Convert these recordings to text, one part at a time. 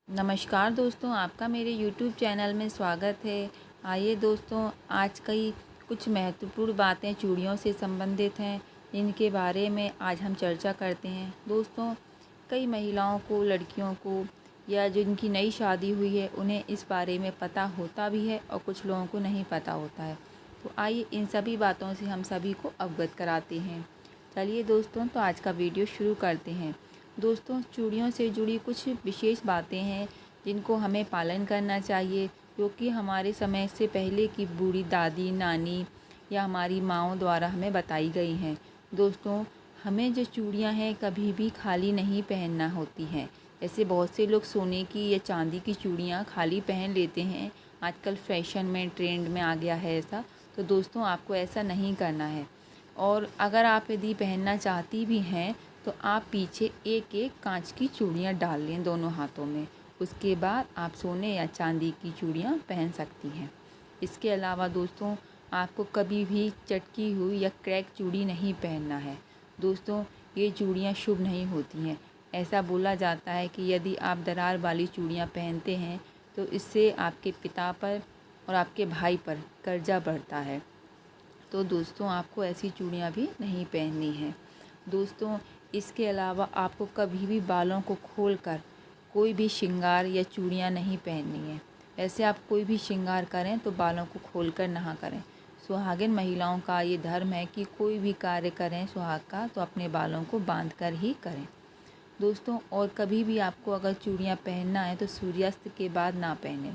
नमस्कार दोस्तों, आपका मेरे YouTube चैनल में स्वागत है। आइए दोस्तों, आज कई कुछ महत्वपूर्ण बातें चूड़ियों से संबंधित हैं, इनके बारे में आज हम चर्चा करते हैं। दोस्तों, कई महिलाओं को, लड़कियों को या जिनकी नई शादी हुई है उन्हें इस बारे में पता होता भी है और कुछ लोगों को नहीं पता होता है। तो आइए इन सभी बातों से हम सभी को अवगत कराते हैं। चलिए दोस्तों, तो आज का वीडियो शुरू करते हैं। दोस्तों, चूड़ियों से जुड़ी कुछ विशेष बातें हैं जिनको हमें पालन करना चाहिए, क्योंकि हमारे समय से पहले की बूढ़ी दादी, नानी या हमारी माँओं द्वारा हमें बताई गई हैं। दोस्तों, हमें जो चूड़ियाँ हैं कभी भी खाली नहीं पहनना होती हैं। ऐसे बहुत से लोग सोने की या चांदी की चूड़ियाँ खाली पहन लेते हैं। आजकल फैशन में, ट्रेंड में आ गया है ऐसा। तो दोस्तों, आपको ऐसा नहीं करना है। और अगर आप यदि पहनना चाहती भी हैं तो आप पीछे एक एक कांच की चूड़ियाँ डाल लें दोनों हाथों में। उसके बाद आप सोने या चांदी की चूड़ियाँ पहन सकती हैं। इसके अलावा दोस्तों, आपको कभी भी चटकी हुई या क्रैक चूड़ी नहीं पहनना है। दोस्तों, ये चूड़ियाँ शुभ नहीं होती हैं। ऐसा बोला जाता है कि यदि आप दरार वाली चूड़ियाँ पहनते हैं तो इससे आपके पिता पर और आपके भाई पर कर्जा बढ़ता है। तो दोस्तों, आपको ऐसी चूड़ियाँ भी नहीं पहननी है। दोस्तों, इसके अलावा आपको कभी भी बालों को खोलकर कोई भी श्रृंगार या चूड़ियाँ नहीं पहननी है। ऐसे आप कोई भी श्रृंगार करें तो बालों को खोलकर ना करें। सुहागिन महिलाओं का ये धर्म है कि कोई भी कार्य करें सुहाग का तो अपने बालों को बांध कर ही करें। दोस्तों, और कभी भी आपको अगर चूड़ियाँ पहनना है तो सूर्यास्त के बाद ना पहने,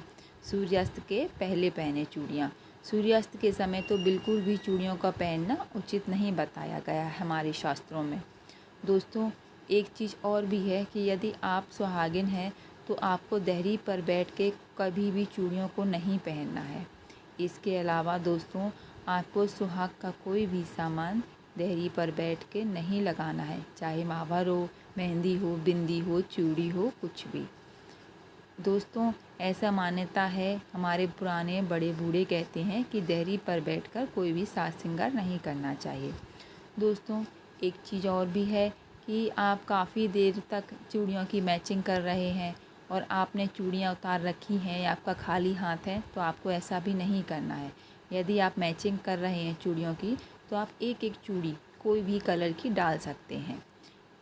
सूर्यास्त के पहले पहने चूड़ियाँ। सूर्यास्त के समय तो बिल्कुल भी चूड़ियों का पहनना उचित नहीं बताया गया है हमारे शास्त्रों में। दोस्तों, एक चीज़ और भी है कि यदि आप सुहागिन हैं तो आपको देहरी पर बैठ के कभी भी चूड़ियों को नहीं पहनना है। इसके अलावा दोस्तों, आपको सुहाग का कोई भी सामान देहरी पर बैठ के नहीं लगाना है, चाहे मावर हो, मेहंदी हो, बिंदी हो, चूड़ी हो, कुछ भी। दोस्तों, ऐसा मान्यता है, हमारे पुराने बड़े बूढ़े कहते हैं कि देहरी पर बैठकर कोई भी साज श्रृंगार नहीं करना चाहिए। दोस्तों, एक चीज़ और भी है कि आप काफ़ी देर तक चूड़ियों की मैचिंग कर रहे हैं और आपने चूड़ियाँ उतार रखी हैं या आपका खाली हाथ है तो आपको ऐसा भी नहीं करना है। यदि आप मैचिंग कर रहे हैं चूड़ियों की तो आप एक एक चूड़ी कोई भी कलर की डाल सकते हैं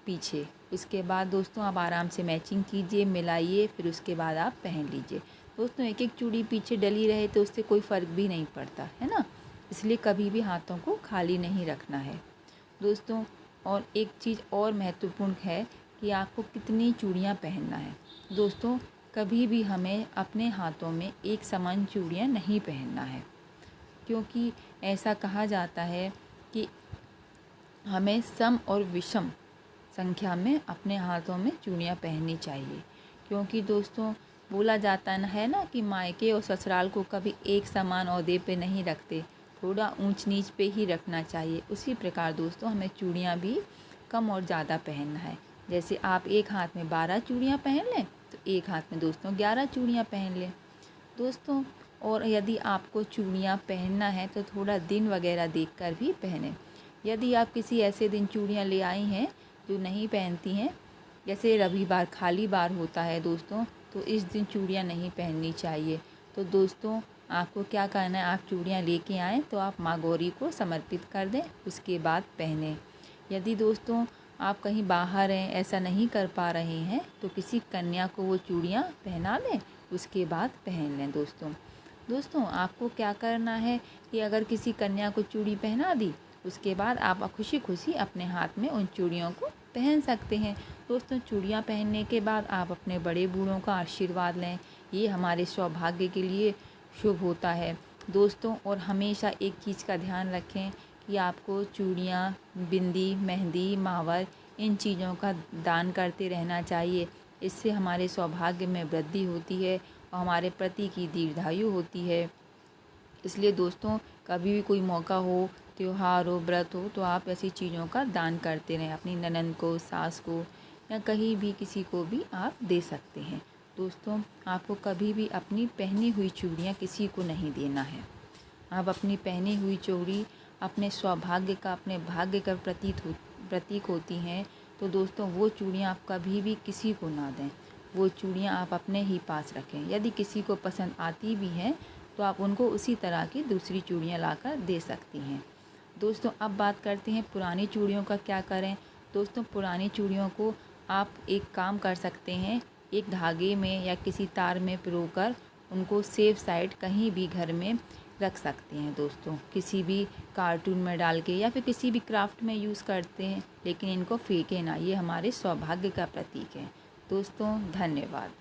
पीछे। उसके बाद दोस्तों, आप आराम से मैचिंग कीजिए, मिलाइए, फिर उसके बाद आप पहन लीजिए। दोस्तों, एक एक चूड़ी पीछे डली रहे तो उससे कोई फ़र्क भी नहीं पड़ता है ना। इसलिए कभी भी हाथों को खाली नहीं रखना है दोस्तों। और एक चीज़ और महत्वपूर्ण है कि आपको कितनी चूड़ियाँ पहनना है। दोस्तों, कभी भी हमें अपने हाथों में एक समान चूड़ियाँ नहीं पहनना है, क्योंकि ऐसा कहा जाता है कि हमें सम और विषम संख्या में अपने हाथों में चूड़ियाँ पहननी चाहिए। क्योंकि दोस्तों, बोला जाता है ना कि मायके और ससुराल को कभी एक समान ओहदे पे नहीं रखते, थोड़ा ऊंच नीच पे ही रखना चाहिए। उसी प्रकार दोस्तों, हमें चूड़ियाँ भी कम और ज़्यादा पहनना है। जैसे आप एक हाथ में 12 चूड़ियाँ पहन लें तो एक हाथ में दोस्तों 11 चूड़ियाँ पहन लें दोस्तों। और यदि आपको चूड़ियाँ पहनना है तो थोड़ा दिन वगैरह देखकर भी पहनें। यदि आप किसी ऐसे दिन चूड़ियाँ ले आई हैं जो नहीं पहनती हैं, जैसे रविवार खाली बार होता है दोस्तों, तो इस दिन चूड़ियाँ नहीं पहननी चाहिए। तो दोस्तों, आपको क्या करना है, आप चूड़ियाँ लेके आएँ तो आप माँ गौरी को समर्पित कर दें, उसके बाद पहनें। यदि दोस्तों आप कहीं बाहर हैं, ऐसा नहीं कर पा रहे हैं, तो किसी कन्या को वो चूड़ियाँ पहना दें, उसके बाद पहन लें दोस्तों। आपको क्या करना है कि अगर किसी कन्या को चूड़ी पहना दी, उसके बाद आप खुशी खुशी अपने हाथ में उन चूड़ियों को पहन सकते हैं दोस्तों। चूड़ियाँ पहनने के बाद आप अपने बड़े बूढ़ों का आशीर्वाद लें, ये हमारे सौभाग्य के लिए शुभ होता है दोस्तों। और हमेशा एक चीज़ का ध्यान रखें कि आपको चूड़ियाँ, बिंदी, मेहंदी, मावर, इन चीज़ों का दान करते रहना चाहिए। इससे हमारे सौभाग्य में वृद्धि होती है और हमारे पति की दीर्घायु होती है। इसलिए दोस्तों, कभी भी कोई मौका हो, त्योहार हो, व्रत हो, तो आप ऐसी चीज़ों का दान करते रहें। अपनी ननंद को, सास को या कहीं भी किसी को भी आप दे सकते हैं दोस्तों। आपको कभी भी अपनी पहनी हुई चूड़ियाँ किसी को नहीं देना है। आप अपनी पहनी हुई चूड़ी अपने सौभाग्य का, अपने भाग्य का प्रतीक होती हैं। तो दोस्तों, वो चूड़ियाँ आप कभी भी किसी को ना दें। वो चूड़ियाँ आप अपने ही पास रखें। यदि किसी को पसंद आती भी हैं तो आप उनको उसी तरह की दूसरी चूड़ियाँ लाकर दे सकती हैं। दोस्तों अब बात करते हैं पुरानी चूड़ियों का क्या करें। दोस्तों पुरानी चूड़ियों को आप एक काम कर सकते हैं, एक धागे में या किसी तार में पिरोकर उनको सेफ साइड कहीं भी घर में रख सकते हैं। दोस्तों किसी भी कार्टून में डाल के या फिर किसी भी क्राफ्ट में यूज़ करते हैं, लेकिन इनको फेंके ना, ये हमारे सौभाग्य का प्रतीक है। दोस्तों धन्यवाद।